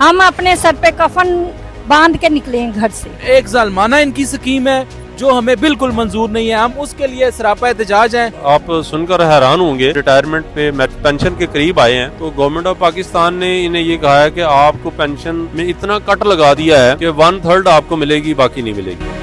हम अपने सर पे कफन बांध के निकले हैं घर से। एक ज़ालमाना इनकी स्कीम है जो हमें बिल्कुल मंजूर नहीं है। हम उसके लिए सरापा एहतजाज हैं। आप सुनकर हैरान होंगे, रिटायरमेंट पे पेंशन के करीब आए हैं तो गवर्नमेंट ऑफ पाकिस्तान ने इन्हें ये कहा है कि आपको पेंशन में इतना कट लगा दिया है कि 1/3 आपको मिलेगी, बाकी नहीं मिलेगी।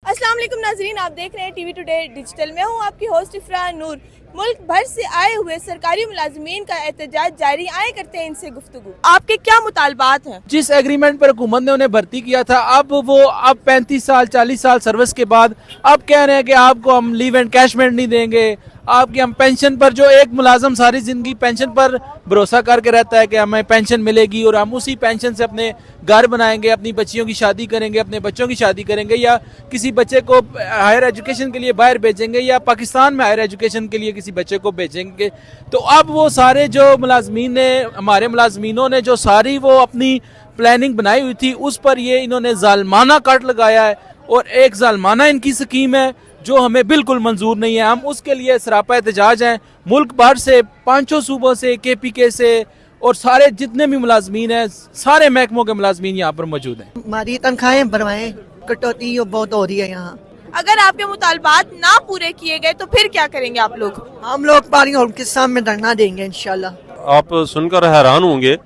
अस्सलाम वालेकुम नाजरीन, आप देख रहे हैं टीवी टुडे डिजिटल। मैं हूं आपकी होस्ट इफ्रा नूर। मुल्क भर से आए हुए सरकारी मुलाजमीन का एहतजाज जारी, आए करते हैं इनसे गुफ्तगू। आपके क्या मुतालबात हैं? जिस एग्रीमेंट पर हुकूमत ने उन्हें भर्ती किया था, अब 35 साल 40 साल सर्विस के बाद अब कह रहे हैं कि आपको हम लीव एंड कैशमेंट नहीं देंगे, आपकी हम पेंशन पर, जो एक मुलाजम सारी जिंदगी पेंशन पर भरोसा करके रहता है कि हमें पेंशन मिलेगी और हम उसी पेंशन से अपने घर बनाएंगे, अपनी बच्चियों की शादी करेंगे, अपने बच्चों की शादी करेंगे, या किसी बच्चे को हायर एजुकेशन के लिए बाहर भेजेंगे, या पाकिस्तान में हायर एजुकेशन के लिए किसी बच्चे को भेजेंगे। तो अब वो सारे जो मुलाजमीन ने, हमारे मुलाजमीनों ने जो सारी वो अपनी प्लानिंग बनाई हुई थी, उस पर ये इन्होंने जालमाना कट लगाया है और एक जालमाना इनकी स्कीम है जो हमें बिल्कुल मंजूर नहीं है। हम उसके लिए सरापा एहतजाज हैं। मुल्क भर से, 500 सूबों से, KPK से और सारे जितने भी मुलाजमीन हैं, सारे महकमों के मुलाजमीन यहाँ पर मौजूद हैं। हमारी तनख्वाहें बढ़वाएं, कटौती बहुत हो रही है यहाँ। अगर आपके मुतालबात ना पूरे किए गए तो फिर क्या करेंगे आप लोग? हम लोग पानी और उनके सामने धरना देंगे इंशाल्लाह। आप सुनकर हैरान होंगे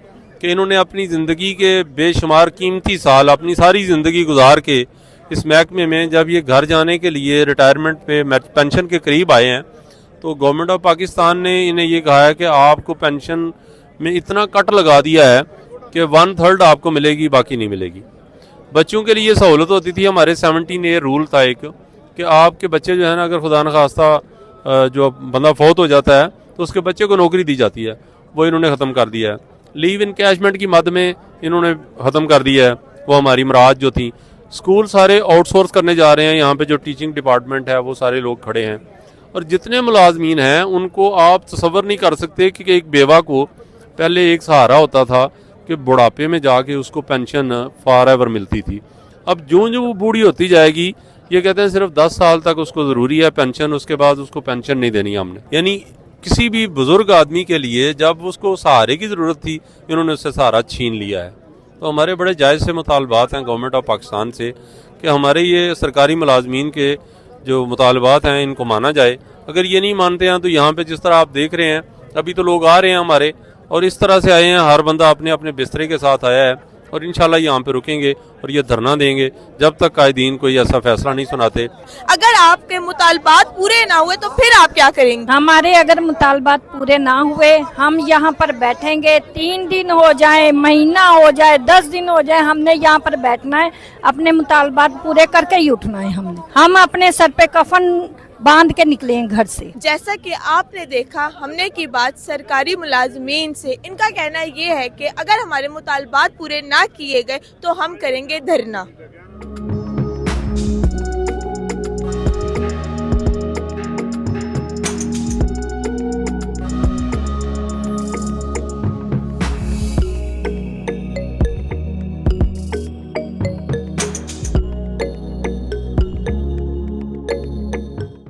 कि इन्होंने अपनी जिंदगी के बेशुमार कीमती साल, अपनी सारी जिंदगी गुजार के इस महकमे में, जब ये घर जाने के लिए रिटायरमेंट पे पेंशन के करीब आए हैं तो गवर्नमेंट ऑफ पाकिस्तान ने इन्हें ये कहा है कि आपको पेंशन में इतना कट लगा दिया है कि 1/3 आपको मिलेगी, बाकी नहीं मिलेगी। बच्चों के लिए ये सहूलत होती थी, हमारे 17A रूल था एक, कि आपके बच्चे जो है ना, अगर खुदा न खास्ता जो बंदा फौत हो जाता है तो उसके बच्चे को नौकरी दी जाती है, वो इन्होंने ख़त्म कर दिया है। लीव इन कैशमेंट की मद में इन्होंने ख़त्म कर दिया है। वो हमारी मराद जो थी, स्कूल सारे आउटसोर्स करने जा रहे हैं। यहाँ पे जो टीचिंग डिपार्टमेंट है वो सारे लोग खड़े हैं, और जितने मुलाजमीन हैं उनको आप तसव्वुर नहीं कर सकते कि एक बेवा को पहले एक सहारा होता था कि बुढ़ापे में जाके उसको पेंशन फॉर एवर मिलती थी। अब जो वो बूढ़ी होती जाएगी, ये कहते हैं सिर्फ 10 साल तक उसको ज़रूरी है पेंशन, उसके बाद उसको पेंशन नहीं देनी हमने। यानी किसी भी बुजुर्ग आदमी के लिए जब उसको सहारे की ज़रूरत थी, इन्होंने उससे सहारा छीन लिया है। तो हमारे बड़े जायज़ से मुतालबात हैं गवर्नमेंट ऑफ पाकिस्तान से कि हमारे ये सरकारी मुलाजमीन के जो मुतालबात हैं इनको माना जाए। अगर ये नहीं मानते हैं तो यहाँ पे जिस तरह आप देख रहे हैं, अभी तो लोग आ रहे हैं हमारे, और इस तरह से आए हैं, हर बंदा अपने अपने बिस्तरे के साथ आया है, और इंशाल्लाह यहाँ पे रुकेंगे और ये धरना देंगे जब तक कायदीन कोई ऐसा फैसला नहीं सुनाते। अगर आपके मुतालबात पूरे ना हुए तो फिर आप क्या करेंगे? हमारे अगर मुतालबात पूरे ना हुए, हम यहाँ पर बैठेंगे। 3 दिन हो जाए, महीना हो जाए, 10 दिन हो जाए, हमने यहाँ पर बैठना है। अपने मुतालबात पूरे करके ही उठना है हमने। हम अपने सर पे कफन बांध के निकले हैं घर से। जैसा कि आपने देखा, हमने की बात सरकारी मुलाजमीन से। इनका कहना ये है कि अगर हमारे मुतालबात पूरे ना किए गए तो हम करेंगे धरना।